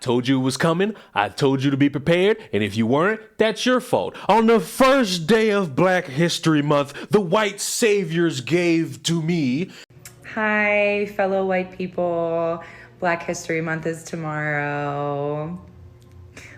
Told you it was coming. I told you to be prepared. And if you weren't, that's your fault. On the first day of Black History Month, the white saviors gave to me. Hi, fellow white people. Black History Month is tomorrow.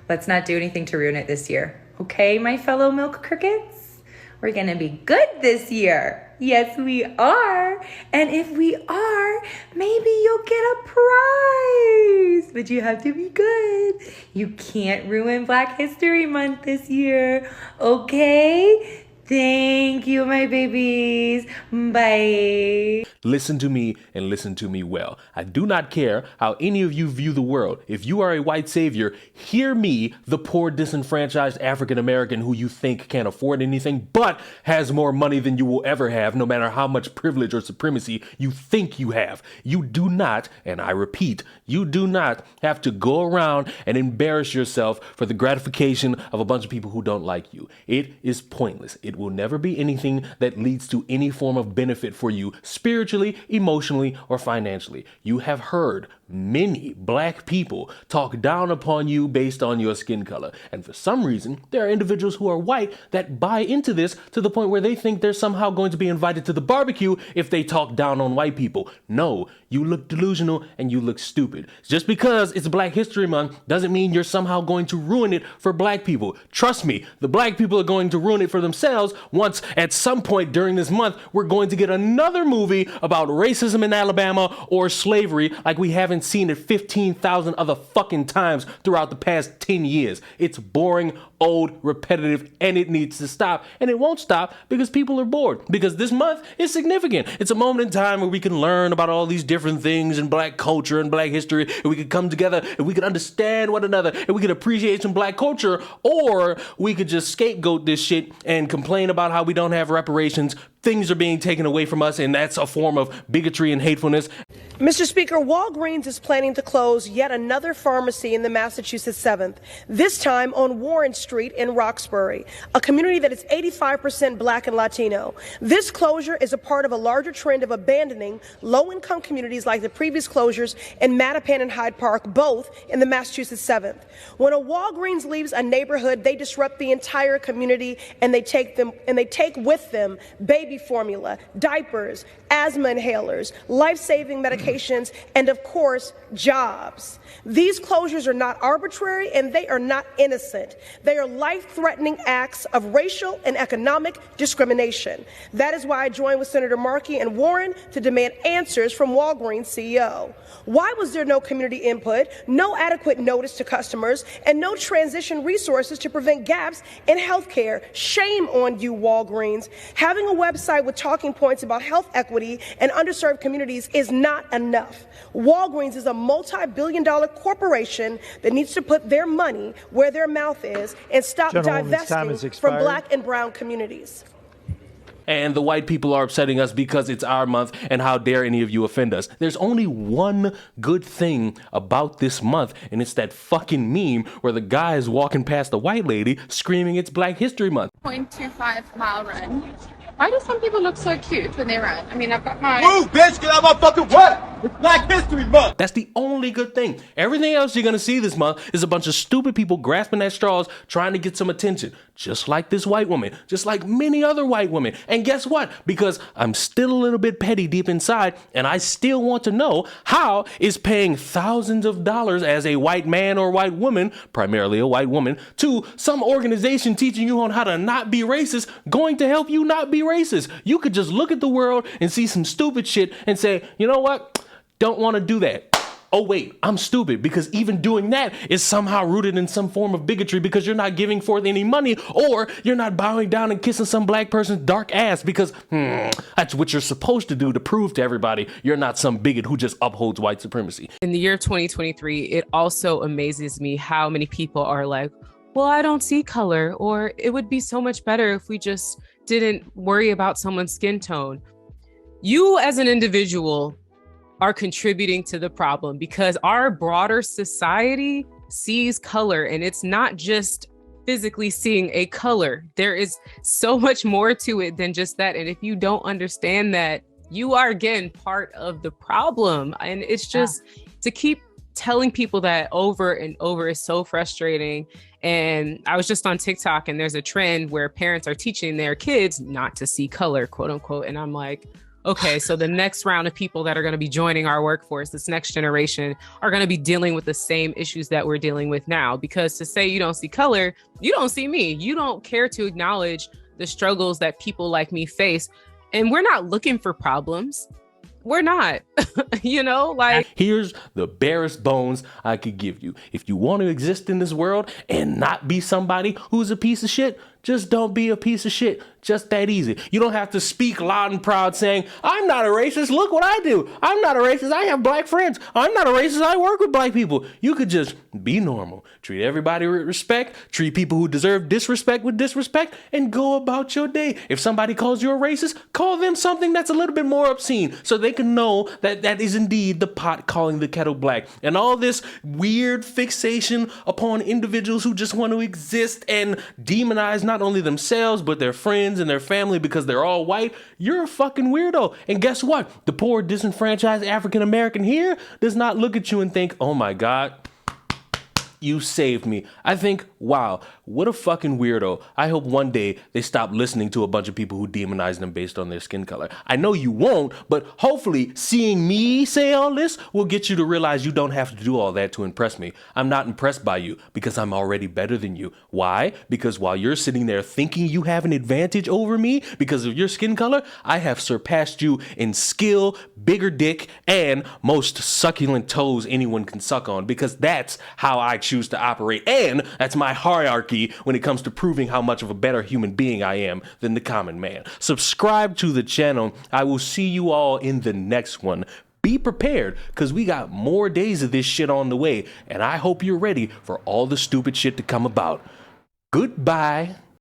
Let's not do anything to ruin it this year. Okay, my fellow milk crickets? We're gonna be good this year. Yes, we are. And if we are, maybe you'll get a prize. But you have to be good. You can't ruin Black History Month this year. Okay? Thank you, my babies. Bye. Listen to me and listen to me well. I do not care how any of you view the world. If you are a white savior, hear me, the poor disenfranchised African American who you think can't afford anything but has more money than you will ever have, no matter how much privilege or supremacy you think you have. You do not, and I repeat, you do not have to go around and embarrass yourself for the gratification of a bunch of people who don't like you. It is pointless. It will never be anything that leads to any form of benefit for you spiritually, emotionally, or financially. You have heard many black people talk down upon you based on your skin color. And for some reason, there are individuals who are white that buy into this to the point where they think they're somehow going to be invited to the barbecue if they talk down on white people. No, you look delusional and you look stupid. Just because it's Black History Month doesn't mean you're somehow going to ruin it for black people. Trust me, the black people are going to ruin it for themselves once at some point during this month we're going to get another movie about racism in Alabama or slavery like we haven't seen it 15,000 other fucking times throughout the past 10 years. It's boring, old, repetitive, and it needs to stop. And it won't stop because people are bored. Because this month is significant. It's a moment in time where we can learn about all these different things in black culture and black history, and we could come together and we could understand one another and we could appreciate some black culture, or we could just scapegoat this shit and complain about how we don't have reparations. Things are being taken away from us, and that's a form of bigotry and hatefulness. Mr. Speaker, Walgreens is planning to close yet another pharmacy in the Massachusetts 7th, this time on Warren Street in Roxbury, a community that is 85% black and Latino. This closure is a part of a larger trend of abandoning low-income communities like the previous closures in Mattapan and Hyde Park, both in the Massachusetts 7th. When a Walgreens leaves a neighborhood, they disrupt the entire community, and they take with them baby formula, diapers, asthma inhalers, life-saving medications, and of course, jobs. These closures are not arbitrary and they are not innocent. They are life-threatening acts of racial and economic discrimination. That is why I joined with Senator Markey and Warren to demand answers from Walgreens CEO. Why was there no community input, no adequate notice to customers, and no transition resources to prevent gaps in health care? Shame on you, Walgreens. Having a website with talking points about health equity and underserved communities is not enough. Walgreens is a multi-billion-dollar corporation that needs to put their money where their mouth is and stop divesting from black and brown communities. And the white people are upsetting us because it's our month, and how dare any of you offend us. There's only one good thing about this month, and it's that fucking meme where the guy is walking past the white lady screaming it's Black History Month. 0.25-mile run. Why do some people look so cute when they run? I mean, I've got my... Move, bitch! Get out of my fucking way! It's Black History Month! That's the only good thing. Everything else you're gonna see this month is a bunch of stupid people grasping at straws trying to get some attention. Just like this white woman. Just like many other white women. And guess what? Because I'm still a little bit petty deep inside, and I still want to know, how is paying thousands of dollars as a white man or white woman, primarily a white woman, to some organization teaching you on how to not be racist going to help you not be racist? You could just look at the world and see some stupid shit and say, you know what? Don't want to do that. Oh, wait, I'm stupid, because even doing that is somehow rooted in some form of bigotry because you're not giving forth any money, or you're not bowing down and kissing some black person's dark ass because that's what you're supposed to do to prove to everybody you're not some bigot who just upholds white supremacy. In the year 2023, it also amazes me how many people are like, well, I don't see color, or it would be so much better if we just didn't worry about someone's skin tone. You as an individual are contributing to the problem, because our broader society sees color, and it's not just physically seeing a color. There is so much more to it than just that. And if you don't understand that, you are again part of the problem. And it's just to keep telling people that over and over is so frustrating. And I was just on TikTok, and there's a trend where parents are teaching their kids not to see color, quote unquote. And I'm like, okay, so the next round of people that are going to be joining our workforce, this next generation, are going to be dealing with the same issues that we're dealing with now. Because to say you don't see color, you don't see me. You don't care to acknowledge the struggles that people like me face. And we're not looking for problems. We're not, like. Here's the barest bones I could give you. If you want to exist in this world and not be somebody who's a piece of shit, just don't be a piece of shit. Just that easy. You don't have to speak loud and proud saying, I'm not a racist. Look what I do. I'm not a racist. I have black friends. I'm not a racist. I work with black people. You could just be normal. Treat everybody with respect. Treat people who deserve disrespect with disrespect and go about your day. If somebody calls you a racist, call them something that's a little bit more obscene so they can know that that is indeed the pot calling the kettle black. And all this weird fixation upon individuals who just want to exist and demonize not only themselves, but their friends and their family because they're all white, you're a fucking weirdo. And guess what? The poor disenfranchised African American here does not look at you and think, oh my God, you saved me. I think, wow, what a fucking weirdo. I hope one day they stop listening to a bunch of people who demonize them based on their skin color. I know you won't, but hopefully seeing me say all this will get you to realize you don't have to do all that to impress me. I'm not impressed by you because I'm already better than you. Why? Because while you're sitting there thinking you have an advantage over me because of your skin color, I have surpassed you in skill, bigger dick, and most succulent toes anyone can suck on, because that's how I choose to operate. And that's my hierarchy when it comes to proving how much of a better human being I am than the common man. Subscribe to the channel. I will see you all in the next one. Be prepared, because we got more days of this shit on the way, and I hope you're ready for all the stupid shit to come about. Goodbye.